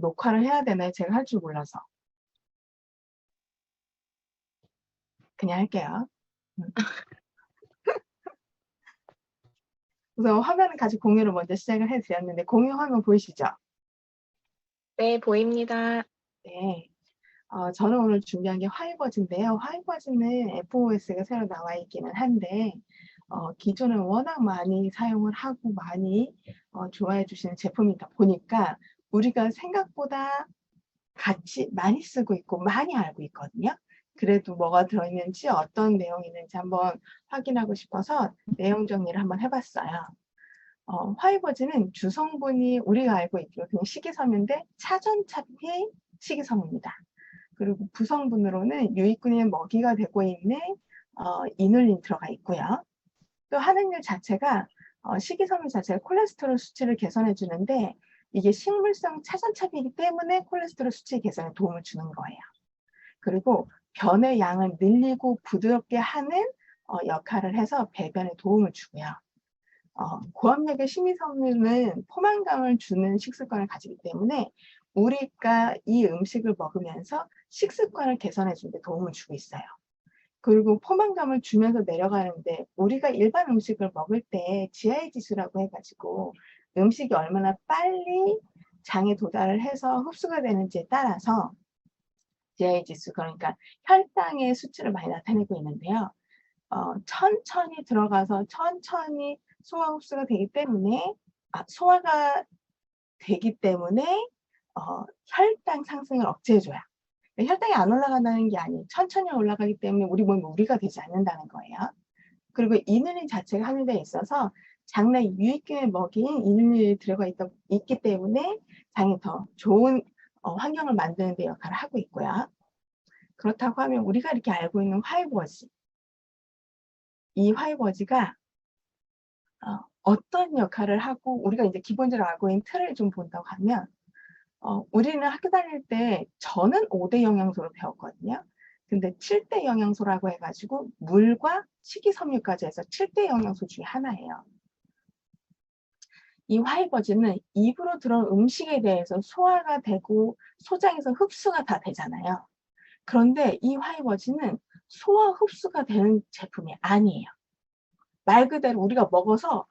녹화를 해야 되나요? 제가 할 줄 몰라서. 그냥 할게요. 우선 화면을 같이 공유를 먼저 시작을 해드렸는데 공유 화면 보이시죠? 네, 보입니다. 네. 저는 오늘 준비한 게 화이버즈인데요. 화이버즈는 FOS가 새로 나와 있기는 한데 기존에 워낙 많이 사용을 하고 많이 좋아해 주시는 제품이다 보니까 우리가 생각보다 같이 많이 쓰고 있고 많이 알고 있거든요. 그래도 뭐가 들어있는지 어떤 내용이 있는지 한번 확인하고 싶어서 내용 정리를 한번 해봤어요. 화이버즈는 주성분이 우리가 알고 있기로 그냥 식이섬유인데 차전차피 식이섬유입니다. 그리고 부성분으로는 유익균의 먹이가 되고 있는 이눌린 들어가 있고요. 또 한약류 자체가 식이섬유 자체가 콜레스테롤 수치를 개선해 주는데 이게 식물성 차전차피이기 때문에 콜레스테롤 수치 개선에 도움을 주는 거예요. 그리고 변의 양을 늘리고 부드럽게 하는 역할을 해서 배변에 도움을 주고요. 고함력의 식이섬유는 포만감을 주는 식습관을 가지기 때문에 우리가 이 음식을 먹으면서 식습관을 개선해 주는 데 도움을 주고 있어요. 그리고 포만감을 주면서 내려가는데 우리가 일반 음식을 먹을 때 GI 지수라고 해가지고 음식이 얼마나 빨리 장에 도달을 해서 흡수가 되는지에 따라서 GI 지수, 그러니까 혈당의 수치를 많이 나타내고 있는데요. 천천히 들어가서 천천히 소화 흡수가 되기 때문에 소화가 되기 때문에 혈당 상승을 억제해줘요. 혈당이 안 올라간다는 게 아니에요. 천천히 올라가기 때문에 우리 몸에 무리가 되지 않는다는 거예요. 그리고 이눌린 자체가 함유되어 있어서 장내 유익균의 먹이인 이눌린이 들어가 있기 때문에 장이 더 좋은 환경을 만드는 데 역할을 하고 있고요. 그렇다고 하면 우리가 이렇게 알고 있는 화이버즈, 이 화이버즈가 어떤 역할을 하고 우리가 이제 기본적으로 알고 있는 틀을 좀 본다고 하면 우리는 학교 다닐 때 저는 5대 영양소를 배웠거든요. 근데 7대 영양소라고 해가지고 물과 식이섬유까지 해서 7대 영양소 중에 하나예요. 이 화이버즈는 입으로 들어온 음식에 대해서 소화가 되고 소장에서 흡수가 다 되잖아요. 그런데 이 화이버즈는 소화 흡수가 되는 제품이 아니에요. 말 그대로 우리가 먹어서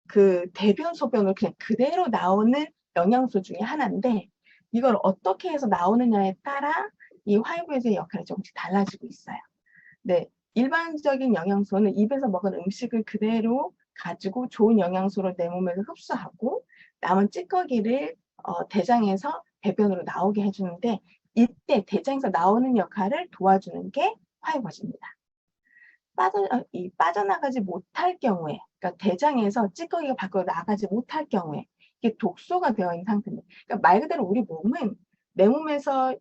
그 대변 소변을 그냥 그대로 나오는 영양소 중에 하나인데 이걸 어떻게 해서 나오느냐에 따라 이 화이버즈의 역할이 조금씩 달라지고 있어요. 네, 일반적인 영양소는 입에서 먹은 음식을 그대로 가지고 좋은 영양소를 내 몸에서 흡수하고 남은 찌꺼기를 대장에서 배변으로 나오게 해주는데 이때 대장에서 나오는 역할을 도와주는 게 화이버즈입니다. 빠져나가지 못할 경우에, 그러니까 대장에서 찌꺼기가 밖으로 나가지 못할 경우에 이게 독소가 되어 있는 상태입니다. 그러니까 말 그대로 우리 몸은 내 몸에서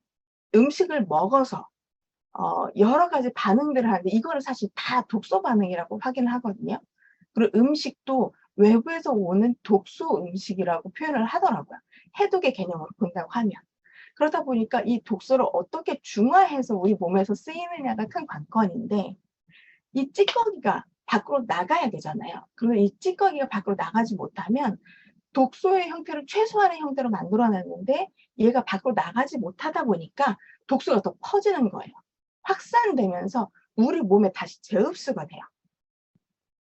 음식을 먹어서 여러 가지 반응들을 하는데 이거를 사실 다 독소 반응이라고 확인을 하거든요. 그리고 음식도 외부에서 오는 독소 음식이라고 표현을 하더라고요. 해독의 개념으로 본다고 하면. 그러다 보니까 이 독소를 어떻게 중화해서 우리 몸에서 쓰이느냐가 큰 관건인데 이 찌꺼기가 밖으로 나가야 되잖아요. 그러면 이 찌꺼기가 밖으로 나가지 못하면 독소의 형태를 최소한의 형태로 만들어놨는데 얘가 밖으로 나가지 못하다 보니까 독소가 더 퍼지는 거예요. 확산되면서 우리 몸에 다시 재흡수가 돼요.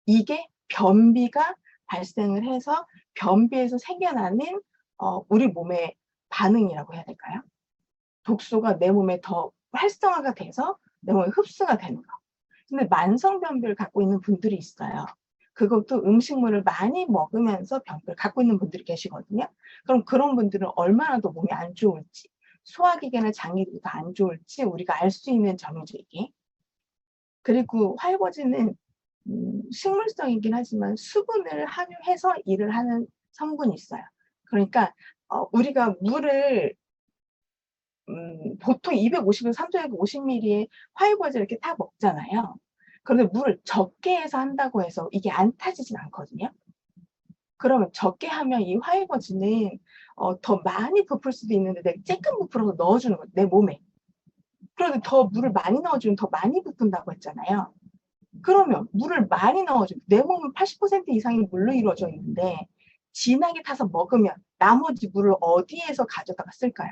이게 변비가 발생을 해서 변비에서 생겨나는 우리 몸의 반응이라고 해야 될까요? 독소가 내 몸에 더 활성화가 돼서 내 몸에 흡수가 되는 거. 근데 만성변비를 갖고 있는 분들이 있어요. 그것도 음식물을 많이 먹으면서 변비를 갖고 있는 분들이 계시거든요. 그럼 그런 분들은 얼마나 더 몸이 안 좋을지, 소화기계나 장기도 더 안 좋을지 우리가 알 수 있는 점이죠, 이게. 그리고 화이버즈는 식물성이긴 하지만 수분을 함유해서 일을 하는 성분이 있어요. 그러니까 우리가 물을 보통 250에서 350ml의 화이버즈 이렇게 타 먹잖아요. 그런데 물을 적게 해서 한다고 해서 이게 안 타지진 않거든요. 그러면 적게 하면 이 화이버즈는 더 많이 부풀 수도 있는데 내가 조금 부풀어서 넣어주는 거예요, 내 몸에. 그런데 더 물을 많이 넣어주면 더 많이 부푼다고 했잖아요. 그러면 물을 많이 넣어주면 내 몸은 80% 이상이 물로 이루어져 있는데 진하게 타서 먹으면 나머지 물을 어디에서 가져다가 쓸까요?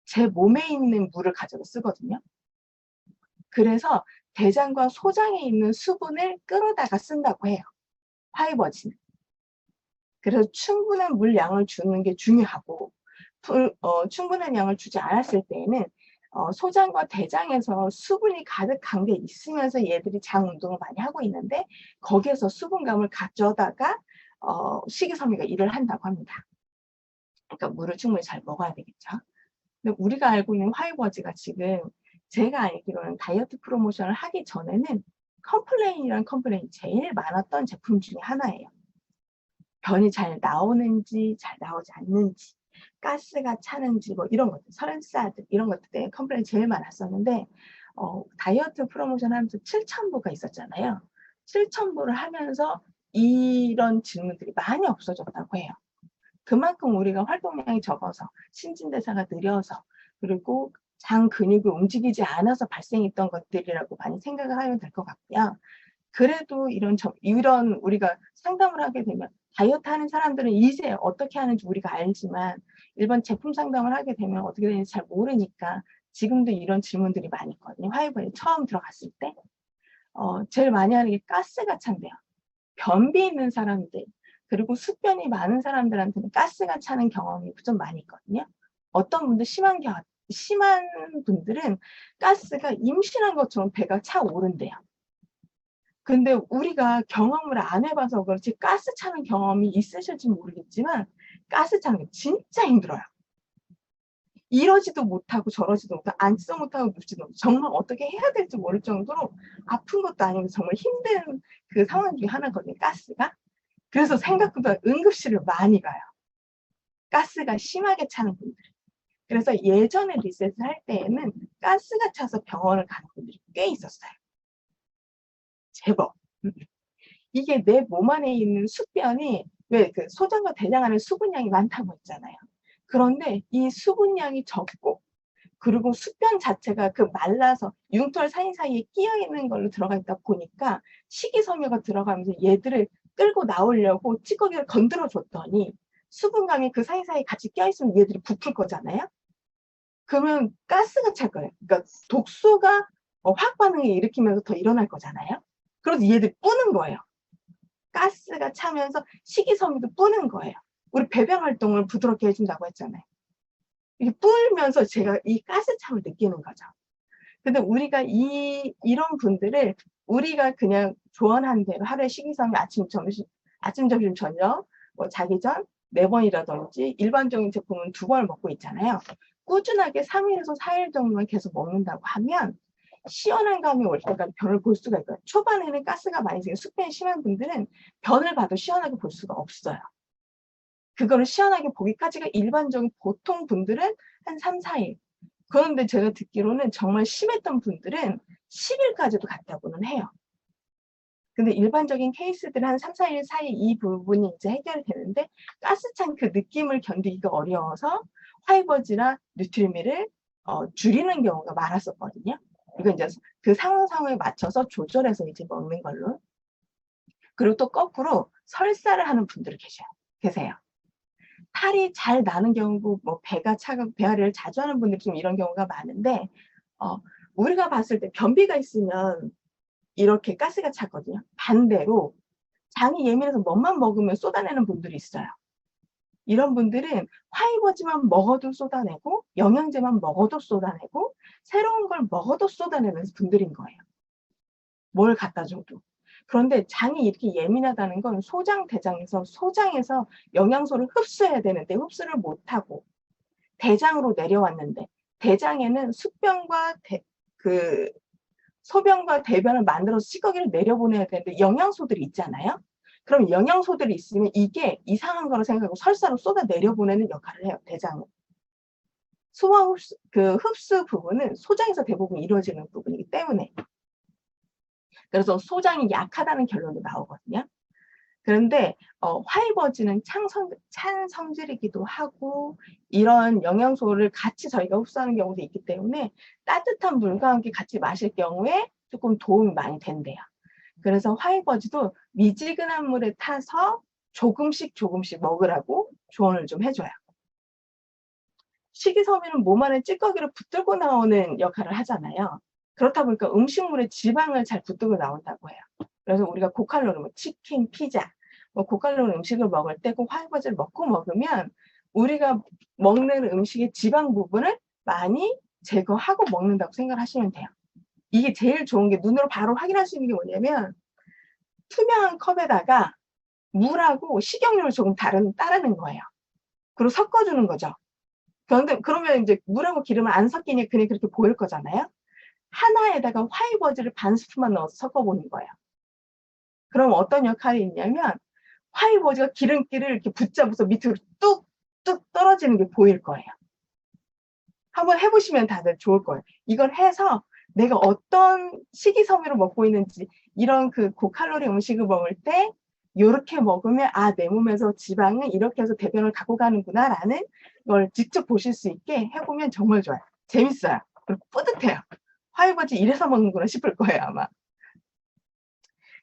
제 몸에 있는 물을 가져다 쓰거든요. 그래서 대장과 소장에 있는 수분을 끌어다가 쓴다고 해요. 화이버지는. 그래서 충분한 물량을 주는 게 중요하고 충분한 양을 주지 않았을 때에는 소장과 대장에서 수분이 가득한 게 있으면서 얘들이 장 운동을 많이 하고 있는데 거기에서 수분감을 가져다가 식이섬유가 일을 한다고 합니다. 그러니까 물을 충분히 잘 먹어야 되겠죠. 근데 우리가 알고 있는 화이버즈가 지금 제가 알기로는 다이어트 프로모션을 하기 전에는 컴플레인이란 컴플레인이 제일 많았던 제품 중에 하나예요. 변이 잘 나오는지 잘 나오지 않는지, 가스가 차는지 뭐 이런 것들, 설사들 이런 것들 때문에 컴플레인이 제일 많았었는데 다이어트 프로모션 하면서 7,000부가 있었잖아요. 7,000부를 하면서 이런 질문들이 많이 없어졌다고 해요. 그만큼 우리가 활동량이 적어서 신진대사가 느려서 그리고 장 근육이 움직이지 않아서 발생했던 것들이라고 많이 생각을 하면 될 것 같고요. 그래도 이런 우리가 상담을 하게 되면 다이어트 하는 사람들은 이제 어떻게 하는지 우리가 알지만 일반 제품 상담을 하게 되면 어떻게 되는지 잘 모르니까 지금도 이런 질문들이 많이 있거든요. 화이버에 처음 들어갔을 때 제일 많이 하는 게 가스가 찬대요. 변비 있는 사람들 그리고 숙변이 많은 사람들한테는 가스가 차는 경험이 좀 많이 있거든요. 어떤 분들 심한 분들은 가스가 임신한 것처럼 배가 차오른대요. 근데 우리가 경험을 안 해봐서 그렇지 가스 차는 경험이 있으실지 모르겠지만 가스 차는 게 진짜 힘들어요. 이러지도 못하고 저러지도 못하고 앉지도 못하고 눕지도 못하고 정말 어떻게 해야 될지 모를 정도로 아픈 것도 아니고 정말 힘든 그 상황 중에 하나거든요. 가스가. 그래서 생각보다 응급실을 많이 가요. 가스가 심하게 차는 분들. 그래서 예전에 리셋을 할 때에는 가스가 차서 병원을 가는 분들이 꽤 있었어요. 제법. 이게 내 몸 안에 있는 숙변이 왜 그 소장과 대장 안에 수분량이 많다고 했잖아요. 그런데 이 수분량이 적고 그리고 숙변 자체가 그 말라서 융털 사이사이에 끼어 있는 걸로 들어가 있다 보니까 식이섬유가 들어가면서 얘들을 끌고 나오려고 찌꺼기를 건드려 줬더니 수분감이 그 사이사이에 같이 껴있으면 얘들이 부풀 거잖아요. 그러면 가스가 찰 거예요. 그러니까 독소가 화학 반응을 일으키면서 더 일어날 거잖아요. 그래서 얘들이 뿌는 거예요. 가스가 차면서 식이섬유도 뿌는 거예요. 우리 배변 활동을 부드럽게 해준다고 했잖아요. 이게 뿌면서 제가 이 가스참을 느끼는 거죠. 근데 우리가 이런 분들을 우리가 그냥 조언한 대로 하루에 식이섬유 아침, 점심, 저녁, 뭐 자기 전 4번이라든지 일반적인 제품은 2번을 먹고 있잖아요. 꾸준하게 3일에서 4일 정도만 계속 먹는다고 하면 시원한 감이 올 때까지 변을 볼 수가 있고요. 초반에는 가스가 많이 생겨 숙변이 심한 분들은 변을 봐도 시원하게 볼 수가 없어요. 그거를 시원하게 보기까지가 일반적인 보통 분들은 한 3, 4일. 그런데 제가 듣기로는 정말 심했던 분들은 10일까지도 갔다고는 해요. 근데 일반적인 케이스들은 한 3, 4일 사이 이 부분이 이제 해결이 되는데 가스찬 그 느낌을 견디기가 어려워서 화이버즈나 뉴트리미를 줄이는 경우가 많았었거든요. 이건 이제 그 상황에 맞춰서 조절해서 이제 먹는 걸로. 그리고 또 거꾸로 설사를 하는 분들이 계세요. 탈이 잘 나는 경우고 뭐 배가 차가고 배앓이를 자주 하는 분들이 좀 이런 경우가 많은데 우리가 봤을 때 변비가 있으면 이렇게 가스가 차거든요. 반대로 장이 예민해서 뭐만 먹으면 쏟아내는 분들이 있어요. 이런 분들은 화이버즈만 먹어도 쏟아내고 영양제만 먹어도 쏟아내고 새로운 걸 먹어도 쏟아내는 분들인 거예요. 뭘 갖다 줘도. 그런데 장이 이렇게 예민하다는 건 소장에서 영양소를 흡수해야 되는데 흡수를 못하고 대장으로 내려왔는데 대장에는 소변과 대변을 만들어서 찌꺼기를 내려보내야 되는데 영양소들이 있잖아요. 그럼 영양소들이 있으면 이게 이상한 거로 생각하고 설사로 쏟아 내려보내는 역할을 해요. 대장은. 소화 흡수 부분은 소장에서 대부분 이루어지는 부분이기 때문에 그래서 소장이 약하다는 결론도 나오거든요. 그런데 화이버즈는 찬 성질이기도 하고 이런 영양소를 같이 저희가 흡수하는 경우도 있기 때문에 따뜻한 물과 함께 같이 마실 경우에 조금 도움이 많이 된대요. 그래서 화이버즈도 미지근한 물에 타서 조금씩 조금씩 먹으라고 조언을 좀 해줘요. 식이섬유는 몸 안에 찌꺼기를 붙들고 나오는 역할을 하잖아요. 그렇다 보니까 음식물에 지방을 잘 붙들고 나온다고 해요. 그래서 우리가 고칼로리, 뭐 치킨, 피자, 뭐 고칼로리 음식을 먹을 때 꼭 화이버즈를 먹으면 우리가 먹는 음식의 지방 부분을 많이 제거하고 먹는다고 생각하시면 돼요. 이게 제일 좋은 게 눈으로 바로 확인할 수 있는 게 뭐냐면 투명한 컵에다가 물하고 식용유를 조금 따르는 거예요. 그리고 섞어주는 거죠. 그런데 그러면 이제 물하고 기름은 안 섞이니 그냥 그렇게 보일 거잖아요. 하나에다가 화이버즈를 반 스푼만 넣어서 섞어보는 거예요. 그럼 어떤 역할이 있냐면 화이버즈가 기름기를 이렇게 붙잡아서 밑으로 뚝뚝 떨어지는 게 보일 거예요. 한번 해보시면 다들 좋을 거예요. 이걸 해서 내가 어떤 식이섬유를 먹고 있는지, 이런 그 고칼로리 음식을 먹을 때 이렇게 먹으면 아, 내 몸에서 지방은 이렇게 해서 대변을 갖고 가는구나 라는 걸 직접 보실 수 있게 해보면 정말 좋아요. 재밌어요. 그리고 뿌듯해요. 화이버즈 이래서 먹는구나 싶을 거예요, 아마.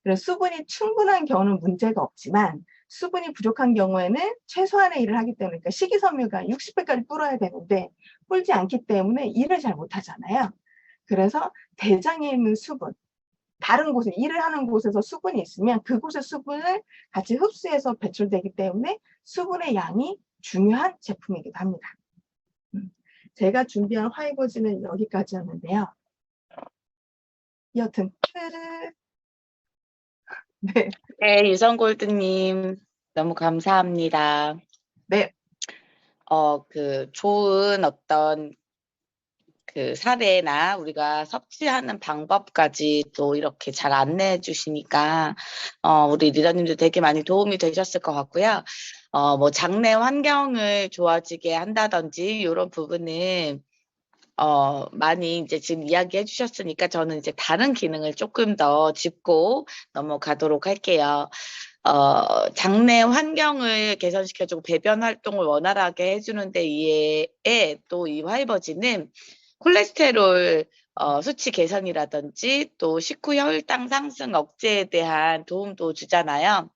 그래서 수분이 충분한 경우는 문제가 없지만 수분이 부족한 경우에는 최소한의 일을 하기 때문에, 그러니까 식이섬유가 60배까지 불어야 되는데 불지 않기 때문에 일을 잘 못하잖아요. 그래서 대장에 있는 수분, 다른 곳에 일을 하는 곳에서 수분이 있으면 그곳의 수분을 같이 흡수해서 배출되기 때문에 수분의 양이 중요한 제품이기도 합니다. 제가 준비한 화이버즈는 여기까지였는데요. 여튼 네. 네, 유성골드님 너무 감사합니다. 네. 좋은 어떤 그 사례나 우리가 섭취하는 방법까지 또 이렇게 잘 안내해 주시니까 우리 리더님도 되게 많이 도움이 되셨을 것 같고요. 뭐 장내 환경을 좋아지게 한다든지 이런 부분은 많이 이제 지금 이야기해 주셨으니까 저는 이제 다른 기능을 조금 더 짚고 넘어가도록 할게요. 장내 환경을 개선시켜주고 배변 활동을 원활하게 해주는데 이에 또 이 화이버즈는 콜레스테롤 수치 개선이라든지 또 식후 혈당 상승 억제에 대한 도움도 주잖아요.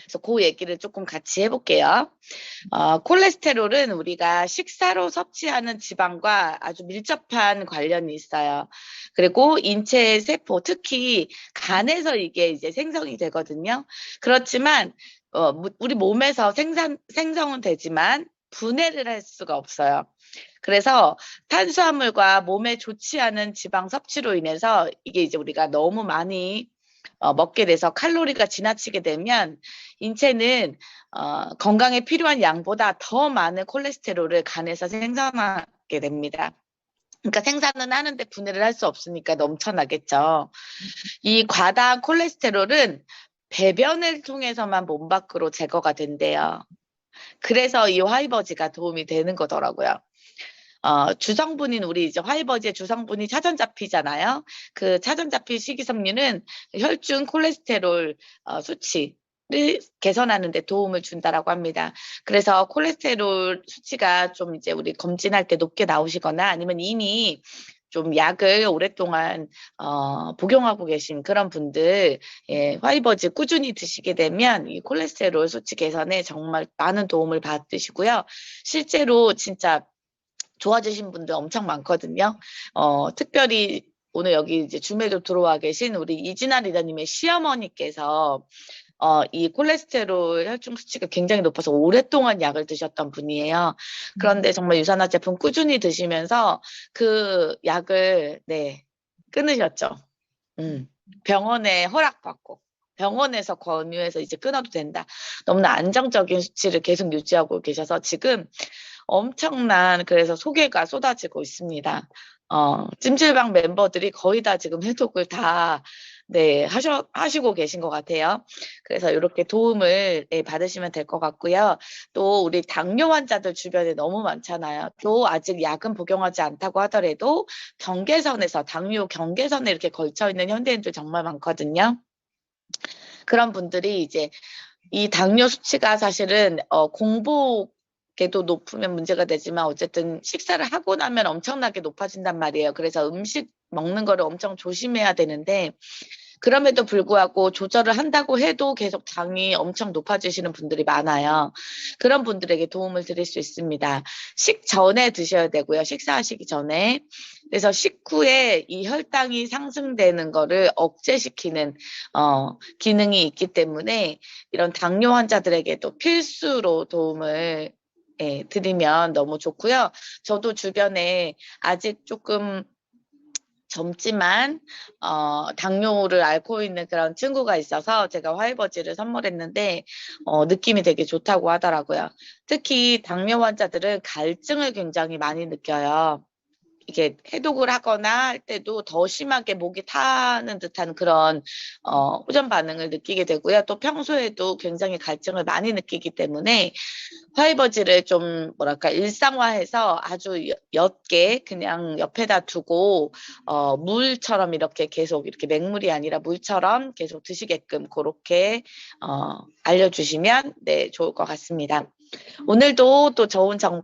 그래서 그 얘기를 조금 같이 해볼게요. 콜레스테롤은 우리가 식사로 섭취하는 지방과 아주 밀접한 관련이 있어요. 그리고 인체 세포, 특히 간에서 이게 이제 생성이 되거든요. 그렇지만 우리 몸에서 생성은 되지만 분해를 할 수가 없어요. 그래서 탄수화물과 몸에 좋지 않은 지방 섭취로 인해서 이게 이제 우리가 너무 많이 먹게 돼서 칼로리가 지나치게 되면 인체는 건강에 필요한 양보다 더 많은 콜레스테롤을 간에서 생산하게 됩니다. 그러니까 생산은 하는데 분해를 할 수 없으니까 넘쳐나겠죠. 이 과다한 콜레스테롤은 배변을 통해서만 몸 밖으로 제거가 된대요. 그래서 이 화이버즈가 도움이 되는 거더라고요. 주성분인 우리 이제 화이버즈의 주성분이 차전자피잖아요. 그 차전자피 식이섬유는 혈중 콜레스테롤 수치를 개선하는 데 도움을 준다라고 합니다. 그래서 콜레스테롤 수치가 좀 이제 우리 검진할 때 높게 나오시거나 아니면 이미 좀 약을 오랫동안 복용하고 계신 그런 분들, 예, 화이버즈 꾸준히 드시게 되면 이 콜레스테롤 수치 개선에 정말 많은 도움을 받으시고요. 실제로 진짜 좋아지신 분들 엄청 많거든요. 특별히 오늘 여기 이제 줌에도 들어와 계신 우리 이진아 리더님의 시어머니께서 이 콜레스테롤 혈중 수치가 굉장히 높아서 오랫동안 약을 드셨던 분이에요. 그런데 정말 유산화 제품 꾸준히 드시면서 그 약을 끊으셨죠. 병원에 허락받고 병원에서 권유해서 이제 끊어도 된다. 너무나 안정적인 수치를 계속 유지하고 계셔서 지금 엄청난 그래서 소개가 쏟아지고 있습니다. 찜질방 멤버들이 거의 다 지금 해독을 다 하시고 계신 것 같아요. 그래서 이렇게 도움을 받으시면 될 것 같고요. 또 우리 당뇨 환자들 주변에 너무 많잖아요. 또 아직 약은 복용하지 않다고 하더라도 경계선에서 당뇨 경계선에 이렇게 걸쳐 있는 현대인들 정말 많거든요. 그런 분들이 이제 이 당뇨 수치가 사실은 공복에도 높으면 문제가 되지만 어쨌든 식사를 하고 나면 엄청나게 높아진단 말이에요. 그래서 음식 먹는 거를 엄청 조심해야 되는데 그럼에도 불구하고 조절을 한다고 해도 계속 당이 엄청 높아지시는 분들이 많아요. 그런 분들에게 도움을 드릴 수 있습니다. 식전에 드셔야 되고요. 식사하시기 전에. 그래서 식후에 이 혈당이 상승되는 거를 억제시키는 기능이 있기 때문에 이런 당뇨 환자들에게도 필수로 도움을 드리면 너무 좋고요. 저도 주변에 아직 조금 젊지만 당뇨를 앓고 있는 그런 친구가 있어서 제가 화이버지를 선물했는데 느낌이 되게 좋다고 하더라고요. 특히 당뇨 환자들은 갈증을 굉장히 많이 느껴요. 이게 해독을 하거나 할 때도 더 심하게 목이 타는 듯한 그런 호전 반응을 느끼게 되고요. 또 평소에도 굉장히 갈증을 많이 느끼기 때문에 화이버지를 좀 뭐랄까 일상화해서 아주 옅게 그냥 옆에다 두고 물처럼 이렇게 계속 이렇게 맹물이 아니라 물처럼 계속 드시게끔 그렇게 알려주시면 네 좋을 것 같습니다. 오늘도 또 좋은 정보